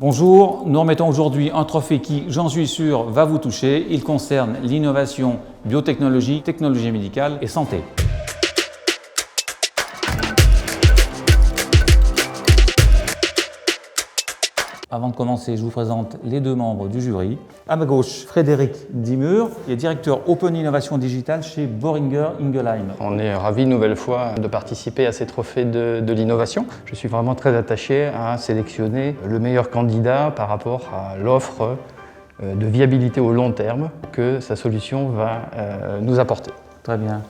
Bonjour, nous remettons aujourd'hui un trophée qui, j'en suis sûr, va vous toucher. Il concerne l'innovation, biotechnologie, technologie médicale et santé. Avant de commencer, je vous présente les deux membres du jury. À ma gauche, Frédéric Dimur, qui est directeur Open Innovation Digital chez Boehringer Ingelheim. On est ravis une nouvelle fois de participer à ces trophées de l'innovation. Je suis vraiment très attaché à sélectionner le meilleur candidat par rapport à l'offre de viabilité au long terme que sa solution va nous apporter. Très bien.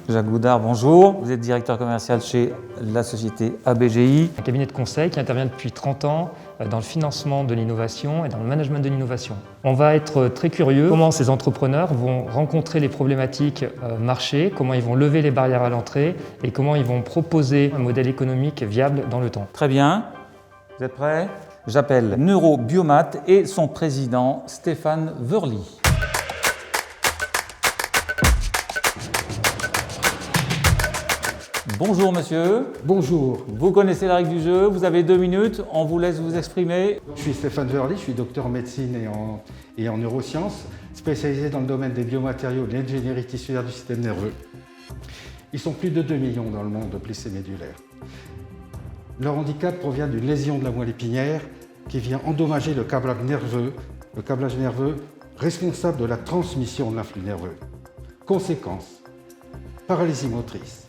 Jacques Goudard, bonjour. Vous êtes directeur commercial chez la société ABGI. Un cabinet de conseil qui intervient depuis 30 ans dans le financement de l'innovation et dans le management de l'innovation. On va être très curieux comment ces entrepreneurs vont rencontrer les problématiques marché, comment ils vont lever les barrières à l'entrée et comment ils vont proposer un modèle économique viable dans le temps. Très bien. Vous êtes prêts? J'appelle Neurobiomat et son président Stéphane Wörli. Bonjour monsieur. Bonjour, Vous connaissez la règle du jeu, vous avez 2 minutes, on vous laisse vous exprimer. je suis Stéphane Wörli, je suis docteur en médecine et en neurosciences, spécialisé dans le domaine des biomatériaux et de l'ingénierie tissulaire du système nerveux. Ils sont plus de 2 millions dans le monde de blessés médulaires. Leur handicap provient d'une lésion de la moelle épinière qui vient endommager le câblage nerveux responsable de la transmission de l'influx nerveux. Conséquence, paralysie motrice,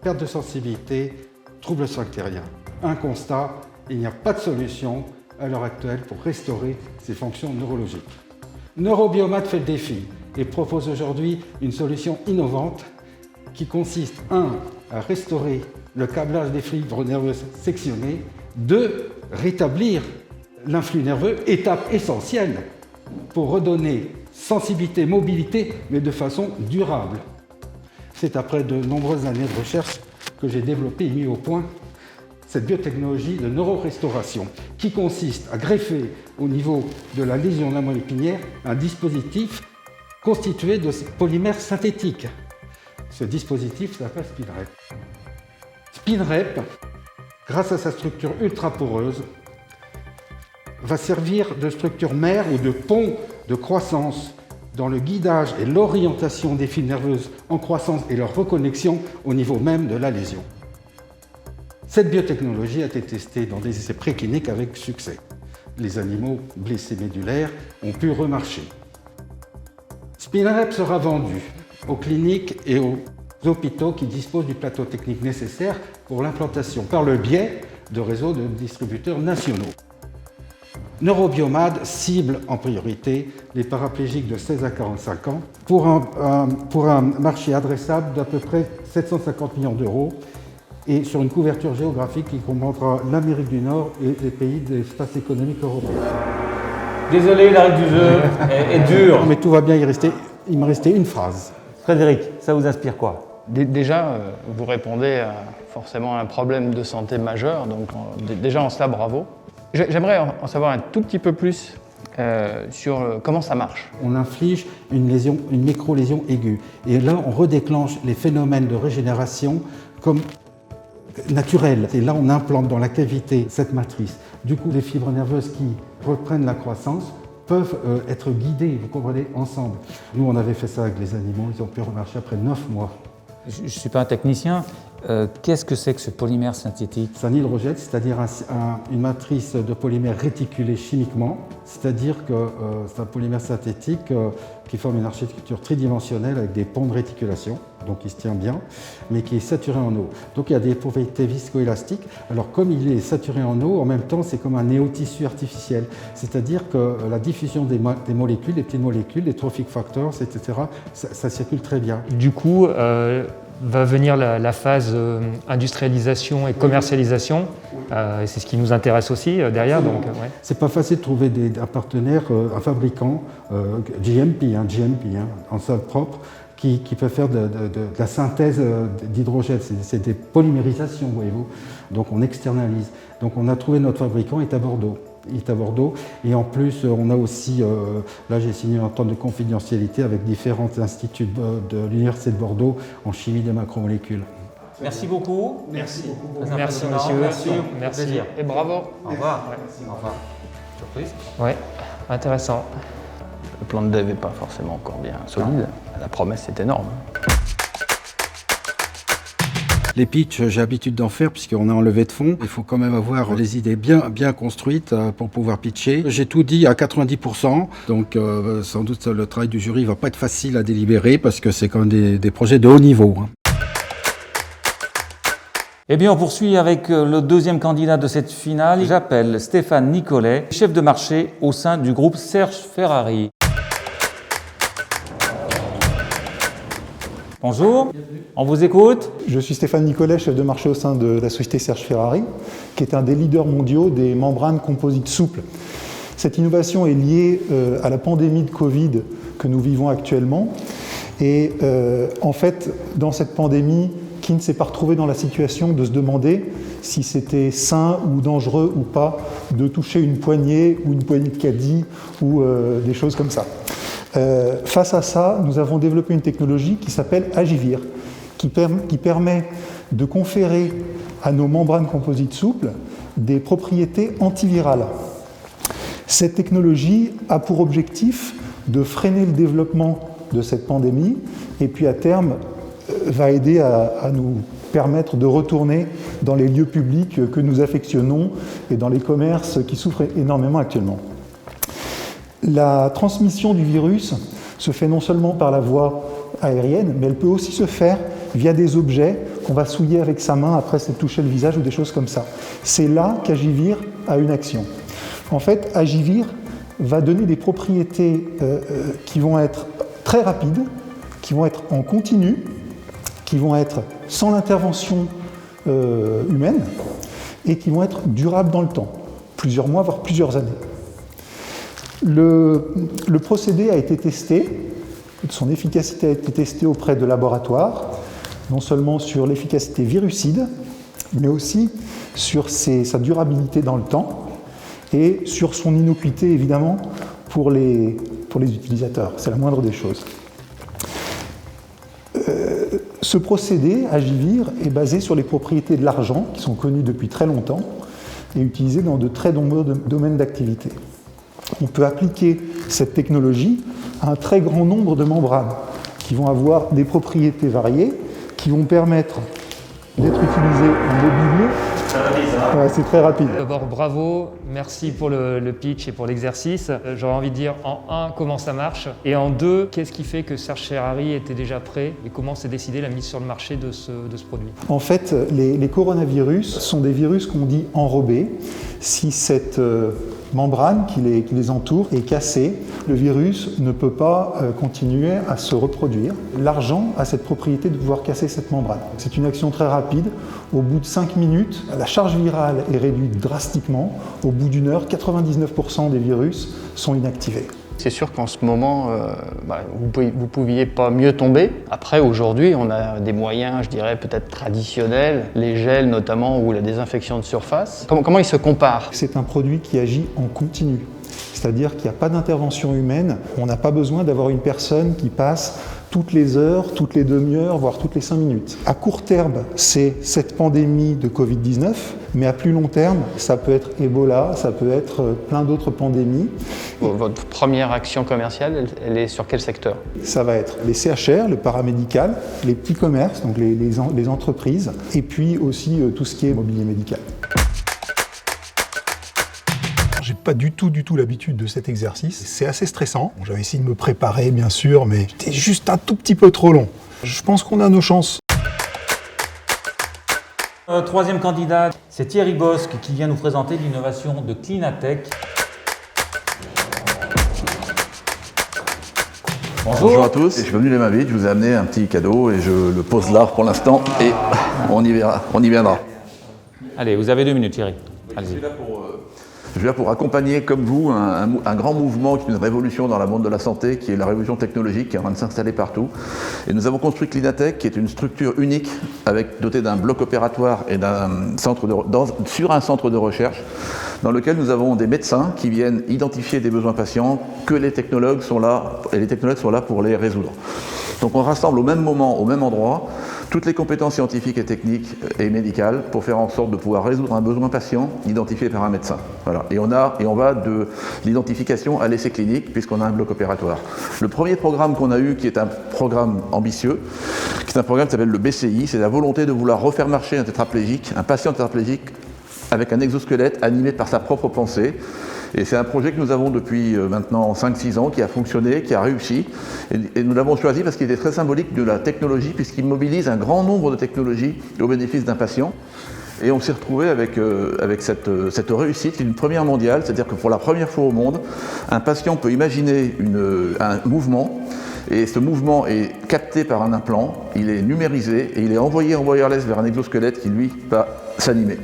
perte de sensibilité, troubles sphinctériens. Un constat, il n'y a pas de solution à l'heure actuelle pour restaurer ces fonctions neurologiques. Neurobiomat fait le défi et propose aujourd'hui une solution innovante qui consiste, 1. à restaurer le câblage des fibres nerveuses sectionnées, 2. rétablir l'influx nerveux, étape essentielle pour redonner sensibilité, mobilité, mais de façon durable. C'est après de nombreuses années de recherche que j'ai développé et mis au point cette biotechnologie de neurorestauration qui consiste à greffer au niveau de la lésion de la moelle épinière un dispositif constitué de polymères synthétiques. Ce dispositif s'appelle SpinRep. SpinRep, grâce à sa structure ultra poreuse, va servir de structure mère ou de pont de croissance dans le guidage et l'orientation des fibres nerveuses en croissance et leur reconnexion au niveau même de la lésion. Cette biotechnologie a été testée dans des essais précliniques avec succès. Les animaux blessés médulaires ont pu remarcher. SpinRep sera vendu aux cliniques et aux hôpitaux qui disposent du plateau technique nécessaire pour l'implantation par le biais de réseaux de distributeurs nationaux. Neurobiomat cible en priorité les paraplégiques de 16 à 45 ans pour un marché adressable d'à peu près 750 millions d'euros et sur une couverture géographique qui comprendra l'Amérique du Nord et les pays de l'espace économique européen. Désolé, la règle du jeu est dure. Mais tout va bien, il me restait une phrase. Frédéric, ça vous inspire quoi? Déjà, vous répondez forcément à un problème de santé majeur, donc déjà en cela bravo. J'aimerais en savoir un tout petit peu plus sur comment ça marche. On inflige une micro-lésion aiguë. Et là, on redéclenche les phénomènes de régénération comme naturels. Et là, on implante dans la cavité cette matrice. Du coup, les fibres nerveuses qui reprennent la croissance peuvent être guidées, vous comprenez, ensemble. Nous, on avait fait ça avec les animaux, ils ont pu remarcher après 9 mois. Je ne suis pas un technicien. Qu'est-ce que c'est que ce polymère synthétique? C'est un hydrogel, c'est-à-dire une matrice de polymère réticulée chimiquement, c'est-à-dire que c'est un polymère synthétique qui forme une architecture tridimensionnelle avec des ponts de réticulation, donc il se tient bien, mais qui est saturé en eau. Donc il y a des propriétés viscoélastiques. Alors comme il est saturé en eau, en même temps c'est comme un néotissu artificiel, c'est-à-dire que la diffusion des molécules, des petites molécules, des trophic factors, etc., ça circule très bien. Du coup, va venir la phase industrialisation et commercialisation, et c'est ce qui nous intéresse aussi derrière. Donc, ouais. C'est pas facile de trouver un partenaire, un fabricant GMP, en sol propre, qui peut faire de la synthèse d'hydrogène. C'est des polymérisations, voyez-vous. Donc on externalise. Donc on a trouvé notre fabricant, il est à Bordeaux. Et en plus, on a aussi, là j'ai signé un temps de confidentialité avec différents instituts de l'Université de Bordeaux en chimie des macromolécules. Merci beaucoup. Merci. Merci monsieur. Merci. Merci. Plaisir. Et bravo. Au revoir. Au revoir. Surprise. Ouais, intéressant. Le plan de dev n'est pas forcément encore bien solide. La promesse est énorme. Les pitchs, j'ai l'habitude d'en faire puisqu'on est en levée de fonds. Il faut quand même avoir les idées bien construites pour pouvoir pitcher. J'ai tout dit à 90%, donc sans doute le travail du jury ne va pas être facile à délibérer parce que c'est quand même des projets de haut niveau. Eh bien, on poursuit avec le deuxième candidat de cette finale. J'appelle Stéphane Nicolet, chef de marché au sein du groupe Serge Ferrari. Bonjour, on vous écoute. Je suis Stéphane Nicolet, chef de marché au sein de la société Serge Ferrari, qui est un des leaders mondiaux des membranes composites souples. Cette innovation est liée à la pandémie de Covid que nous vivons actuellement. Et en fait, dans cette pandémie, qui ne s'est pas retrouvé dans la situation de se demander si c'était sain ou dangereux ou pas de toucher une poignée ou une poignée de caddie ou des choses comme ça. Face à ça, nous avons développé une technologie qui s'appelle Agivir, qui permet de conférer à nos membranes composites souples des propriétés antivirales. Cette technologie a pour objectif de freiner le développement de cette pandémie et puis à terme va aider à nous permettre de retourner dans les lieux publics que nous affectionnons et dans les commerces qui souffrent énormément actuellement. La transmission du virus se fait non seulement par la voie aérienne, mais elle peut aussi se faire via des objets qu'on va souiller avec sa main après s'être touché le visage ou des choses comme ça. C'est là qu'Agivir a une action. En fait, Agivir va donner des propriétés qui vont être très rapides, qui vont être en continu, qui vont être sans l'intervention humaine et qui vont être durables dans le temps, plusieurs mois, voire plusieurs années. Le procédé a été testé, son efficacité a été testée auprès de laboratoires, non seulement sur l'efficacité virucide, mais aussi sur sa durabilité dans le temps et sur son innocuité évidemment pour les utilisateurs. C'est la moindre des choses. Ce procédé, Agivir, est basé sur les propriétés de l'argent qui sont connues depuis très longtemps et utilisées dans de très nombreux domaines d'activité. On peut appliquer cette technologie à un très grand nombre de membranes qui vont avoir des propriétés variées, qui vont permettre d'être utilisées en mobilier. Ouais, c'est très rapide. D'abord, bravo, merci pour le pitch et pour l'exercice. J'aurais envie de dire en 1, comment ça marche, et en 2, qu'est-ce qui fait que Serge Ferrari était déjà prêt et comment s'est décidé la mise sur le marché de ce produit? En fait, les coronavirus sont des virus qu'on dit enrobés. Si cette membrane qui les entoure est cassée, le virus ne peut pas continuer à se reproduire. L'argent a cette propriété de pouvoir casser cette membrane. C'est une action très rapide. Au bout de 5 minutes, la charge virale est réduite drastiquement. Au bout d'une heure, 99% des virus sont inactivés. C'est sûr qu'en ce moment, vous pouviez pas mieux tomber. Après, aujourd'hui, on a des moyens, je dirais, peut-être traditionnels, les gels notamment, ou la désinfection de surface. Comment ils se comparent? C'est un produit qui agit en continu. C'est-à-dire qu'il n'y a pas d'intervention humaine. On n'a pas besoin d'avoir une personne qui passe toutes les heures, toutes les demi-heures, voire toutes les 5 minutes. À court terme, c'est cette pandémie de Covid-19, mais à plus long terme, ça peut être Ebola, ça peut être plein d'autres pandémies. Votre première action commerciale, elle est sur quel secteur? Ça va être les CHR, le paramédical, les petits commerces, donc les entreprises, et puis aussi tout ce qui est mobilier médical. J'ai pas du tout l'habitude de cet exercice. C'est assez stressant. Bon, j'avais essayé de me préparer, bien sûr, mais c'était juste un tout petit peu trop long. Je pense qu'on a nos chances. Troisième candidat, c'est Thierry Bosque qui vient nous présenter l'innovation de Clinatech. Bonjour à tous, je suis venu les mains vides, je vous ai amené un petit cadeau et je le pose là pour l'instant et on y verra, on y viendra. Allez, vous avez 2 minutes Thierry. Allez-y. Je suis là pour accompagner, comme vous, un grand mouvement qui est une révolution dans le monde de la santé, qui est la révolution technologique, qui est en train de s'installer partout. Et nous avons construit Clinatech, qui est une structure unique, dotée d'un bloc opératoire et sur un centre de recherche, dans lequel nous avons des médecins qui viennent identifier des besoins patients que les technologues sont là, et les technologues sont là pour les résoudre. Donc on rassemble au même moment, au même endroit, toutes les compétences scientifiques et techniques et médicales pour faire en sorte de pouvoir résoudre un besoin patient identifié par un médecin. Voilà. Et on va de l'identification à l'essai clinique puisqu'on a un bloc opératoire. Le premier programme qu'on a eu, qui est un programme ambitieux, qui est un programme qui s'appelle le BCI, c'est la volonté de vouloir refaire marcher un patient tétraplégique avec un exosquelette animé par sa propre pensée. Et c'est un projet que nous avons depuis maintenant 5-6 ans, qui a fonctionné, qui a réussi. Et nous l'avons choisi parce qu'il était très symbolique de la technologie, puisqu'il mobilise un grand nombre de technologies au bénéfice d'un patient. Et on s'est retrouvé avec cette réussite, une première mondiale, c'est-à-dire que pour la première fois au monde, un patient peut imaginer un mouvement, et ce mouvement est capté par un implant, il est numérisé, et il est envoyé en wireless vers un exosquelette qui, lui, va s'animer.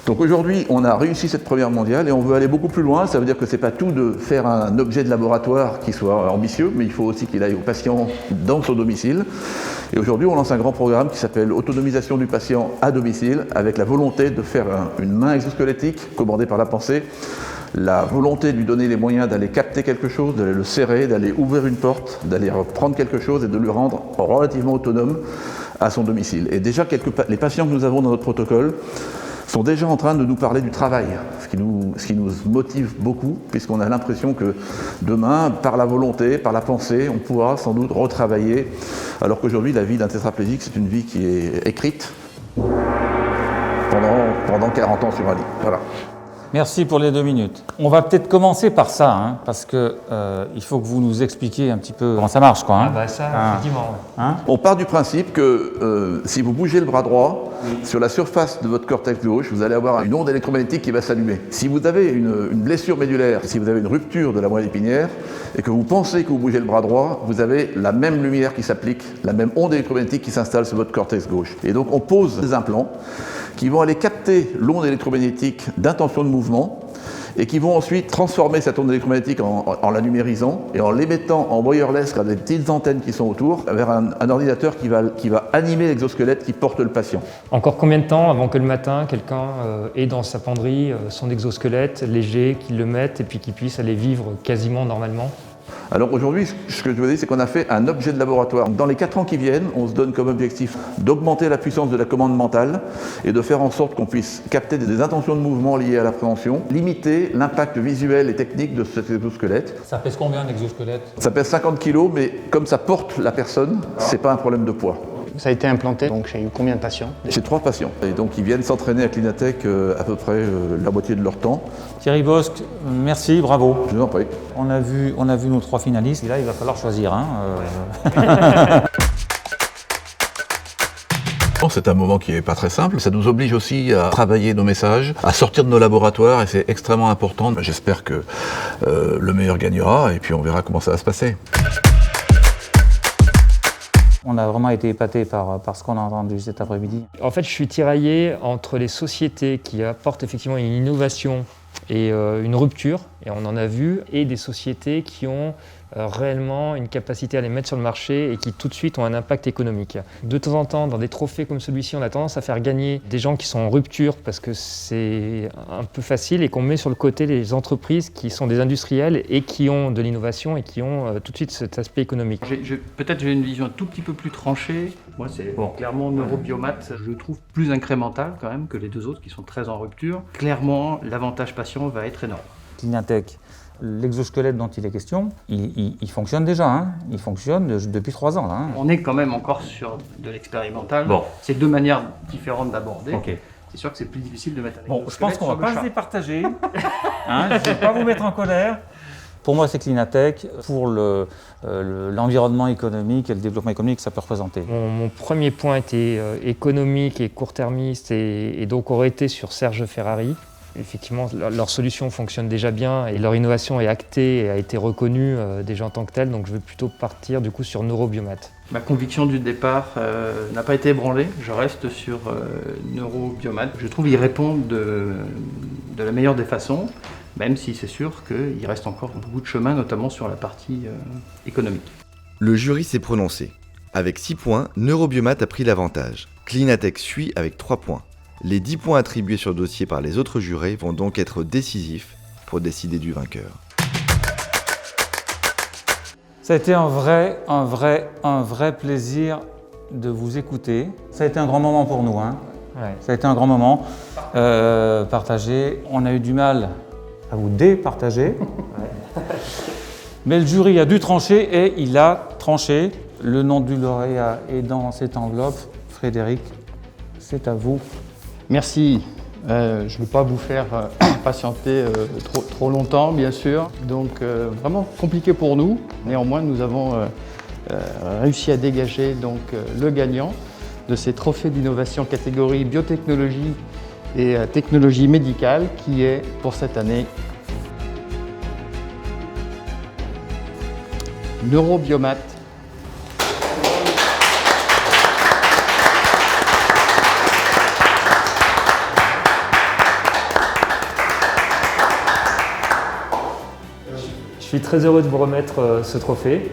Donc aujourd'hui, on a réussi cette première mondiale et on veut aller beaucoup plus loin. Ça veut dire que ce n'est pas tout de faire un objet de laboratoire qui soit ambitieux, mais il faut aussi qu'il aille au patient dans son domicile. Et aujourd'hui, on lance un grand programme qui s'appelle Autonomisation du patient à domicile, avec la volonté de faire une main exosquelettique commandée par la pensée, la volonté de lui donner les moyens d'aller capter quelque chose, d'aller le serrer, d'aller ouvrir une porte, d'aller prendre quelque chose et de le rendre relativement autonome à son domicile. Et déjà, les patients que nous avons dans notre protocole sont déjà en train de nous parler du travail, ce qui nous motive beaucoup, puisqu'on a l'impression que demain, par la volonté, par la pensée, on pourra sans doute retravailler, alors qu'aujourd'hui, la vie d'un tétraplégique, c'est une vie qui est écrite pendant 40 ans sur un lit. Voilà. Merci pour les 2 minutes. On va peut-être commencer par ça, parce que il faut que vous nous expliquiez un petit peu comment ça marche, quoi. Ah bah ça, effectivement. On part du principe que si vous bougez le bras droit, sur la surface de votre cortex gauche, vous allez avoir une onde électromagnétique qui va s'allumer. Si vous avez une blessure médulaire, si vous avez une rupture de la moelle épinière, et que vous pensez que vous bougez le bras droit, vous avez la même lumière qui s'applique, la même onde électromagnétique qui s'installe sur votre cortex gauche. Et donc on pose des implants qui vont aller capter l'onde électromagnétique d'intention de mouvement et qui vont ensuite transformer cette onde électromagnétique en la numérisant et en l'émettant en wireless avec des petites antennes qui sont autour vers un ordinateur qui va animer l'exosquelette qui porte le patient. Encore combien de temps avant que le matin, quelqu'un ait dans sa penderie son exosquelette léger, qu'il le mette et puis qu'il puisse aller vivre quasiment normalement ? Alors aujourd'hui, ce que je veux dire, c'est qu'on a fait un objet de laboratoire. Dans les 4 ans qui viennent, on se donne comme objectif d'augmenter la puissance de la commande mentale et de faire en sorte qu'on puisse capter des intentions de mouvement liées à l'appréhension, limiter l'impact visuel et technique de cet exosquelette. Ça pèse combien un exosquelette ? Ça pèse 50 kg, mais comme ça porte la personne, c'est pas un problème de poids. Ça a été implanté, donc j'ai eu combien de patients ? J'ai 3 patients, et donc ils viennent s'entraîner à Clinatec à peu près la moitié de leur temps. Thierry Bosc, merci, bravo. Je vous en prie. On a vu nos 3 finalistes, et là il va falloir choisir. C'est un moment qui n'est pas très simple, ça nous oblige aussi à travailler nos messages, à sortir de nos laboratoires, et c'est extrêmement important. J'espère que le meilleur gagnera, et puis on verra comment ça va se passer. On a vraiment été épatés par ce qu'on a entendu cet après-midi. En fait, je suis tiraillé entre les sociétés qui apportent effectivement une innovation et une rupture, et on en a vu, et des sociétés qui ont réellement une capacité à les mettre sur le marché et qui tout de suite ont un impact économique. De temps en temps, dans des trophées comme celui-ci, on a tendance à faire gagner des gens qui sont en rupture parce que c'est un peu facile et qu'on met sur le côté les entreprises qui sont des industriels et qui ont de l'innovation et qui ont tout de suite cet aspect économique. Peut-être j'ai une vision un tout petit peu plus tranchée. Moi, c'est clairement Neurobiomat, je le trouve plus incrémental quand même que les 2 autres qui sont très en rupture. Clairement, l'avantage patient va être énorme. Clinatec, l'exosquelette dont il est question, il fonctionne déjà, il fonctionne depuis 3 ans. Là, On est quand même encore sur de l'expérimental. C'est 2 manières différentes d'aborder. Okay. C'est sûr que c'est plus difficile de mettre un je pense qu'on ne va pas se départager. Je ne vais pas vous mettre en colère. Pour moi, c'est Clinatec. Pour l'environnement économique et le développement économique que ça peut représenter. Mon premier point était économique et court-termiste et donc aurait été sur Serge Ferrari. Effectivement, leur solution fonctionne déjà bien et leur innovation est actée et a été reconnue déjà en tant que telle, donc je vais plutôt partir du coup sur Neurobiomat. Ma conviction du départ n'a pas été ébranlée, je reste sur Neurobiomat. Je trouve qu'il répond de la meilleure des façons, même si c'est sûr qu'il reste encore beaucoup de chemin, notamment sur la partie économique. Le jury s'est prononcé. Avec 6 points, Neurobiomat a pris l'avantage. Clinatec suit avec 3 points. Les 10 points attribués sur le dossier par les autres jurés vont donc être décisifs pour décider du vainqueur. Ça a été un vrai plaisir de vous écouter. Ça a été un grand moment pour nous, hein. Ouais. Ça a été un grand moment partagé. On a eu du mal à vous départager. Mais le jury a dû trancher et il a tranché. Le nom du lauréat est dans cette enveloppe. Frédéric, c'est à vous. Merci. Je ne veux pas vous faire patienter trop longtemps, bien sûr. Donc, vraiment compliqué pour nous. Néanmoins, nous avons réussi à dégager donc, le gagnant de ces trophées d'innovation catégorie biotechnologie et technologie médicale, qui est pour cette année Neurobiomat. Je suis très heureux de vous remettre ce trophée,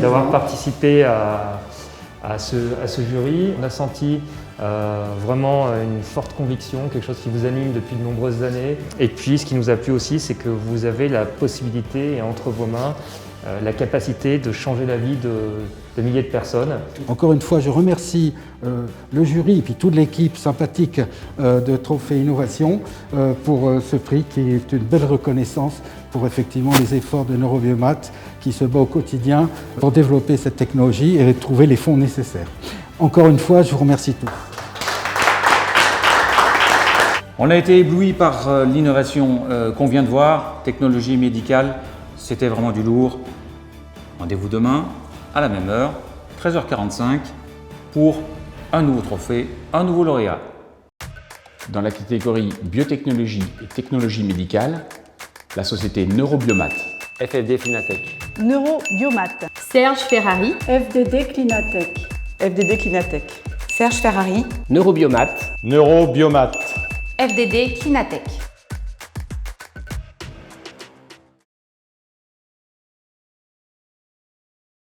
d'avoir participé à ce jury. On a senti vraiment une forte conviction, quelque chose qui vous anime depuis de nombreuses années. Et puis ce qui nous a plu aussi, c'est que vous avez la possibilité et entre vos mains la capacité de changer la vie de milliers de personnes. Encore une fois, je remercie le jury et puis toute l'équipe sympathique de Trophée Innovation pour ce prix qui est une belle reconnaissance pour effectivement les efforts de Neurobiomat qui se bat au quotidien pour développer cette technologie et trouver les fonds nécessaires. Encore une fois, je vous remercie tous. On a été ébloui par l'innovation qu'on vient de voir, technologie médicale. C'était vraiment du lourd. Rendez-vous demain à la même heure, 13h45, pour un nouveau trophée, un nouveau lauréat. Dans la catégorie biotechnologie et technologie médicale, la société Neurobiomat. FFD Clinatech. Neurobiomat. Serge Ferrari. FDD Clinatech. FDD Clinatech. Serge Ferrari. Neurobiomat. Neurobiomat. FDD Clinatech.